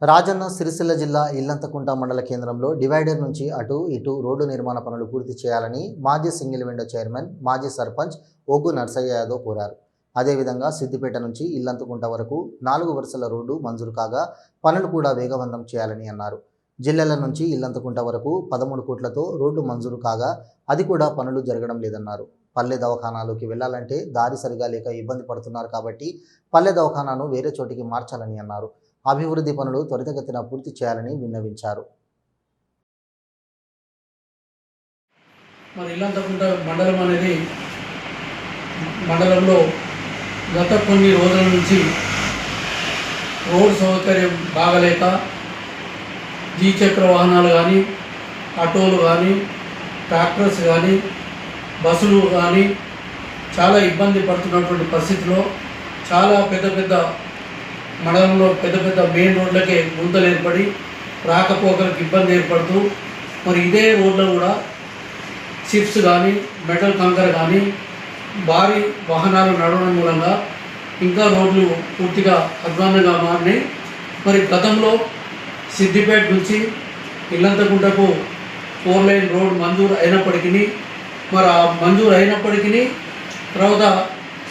రాజన్న సిరిసిల్ల జిల్లా ఇల్లంతకుంట మండల కేంద్రంలో డివైడర్ నుంచి అటు ఇటు రోడ్డు నిర్మాణ పనులు పూర్తి చేయాలని మాజీ సింగిల్ విండో చైర్మన్ మాజీ సర్పంచ్ ఒగ్గు నర్సయ్య యాదవ్ కోరారు. అదేవిధంగా సిద్దిపేట నుంచి ఇల్లంతకుంట వరకు 4 వరుసల రోడ్డు మంజూరు కాగా పనులు కూడా వేగవంతం చేయాలని అన్నారు. జిల్లాల నుంచి ఇల్లంతకుంట వరకు 13 కోట్లతో రోడ్డు మంజూరు కాగా అది కూడా పనులు జరగడం లేదన్నారు. పల్లె దవాఖానాలోకి వెళ్లాలంటే దారి సరిగా లేక ఇబ్బంది పడుతున్నారు కాబట్టి పల్లె దవాఖానాను వేరే చోటికి మార్చాలని అన్నారు. అభివృద్ధి పనులు త్వరితగతిన పూర్తి చేయాలని విన్నవించారు. మరి ఇల్లంతకుంట మండలం అనేది మండలంలో గత కొన్ని రోజుల నుంచి రోడ్ సౌకర్యం బాగలేక ద్విచక్ర వాహనాలు కానీ, ఆటోలు కానీ, ట్రాక్టర్స్ కానీ, బస్సులు కానీ చాలా ఇబ్బంది పడుతున్నటువంటి పరిస్థితిలో చాలా పెద్ద మండలంలో పెద్ద మెయిన్ రోడ్లకే గుంతలు ఏర్పడి రాకపోకలకు ఇబ్బంది ఏర్పడుతూ మరి ఇదే రోడ్లో కూడా చిప్స్ కానీ, మెటల్ కంకర కానీ భారీ వాహనాలు నడవడం మూలంగా ఇంకా రోడ్లు పూర్తిగా అధ్వాన్నంగా మారినాయి. మరి గతంలో సిద్దిపేట నుంచి ఇల్లంతకుంటకు 4 లైన్ రోడ్ మంజూరు అయినప్పటికీ తర్వాత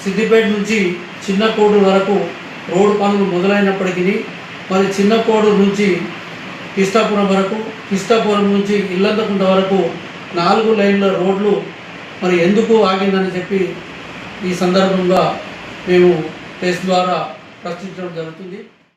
సిద్దిపేట నుంచి చిన్నకోడూరు వరకు రోడ్డు పనులు మొదలైనప్పటికీ మరి చిన్నకోడూరు నుంచి కిష్టాపురం వరకు, కిష్టాపురం నుంచి ఇల్లంతకుంట వరకు 4 లైన్ల రోడ్లు మరి ఎందుకు ఆగిందని చెప్పి ఈ సందర్భంగా మేము ప్రెస్ ద్వారా ప్రశ్నించడం జరుగుతుంది.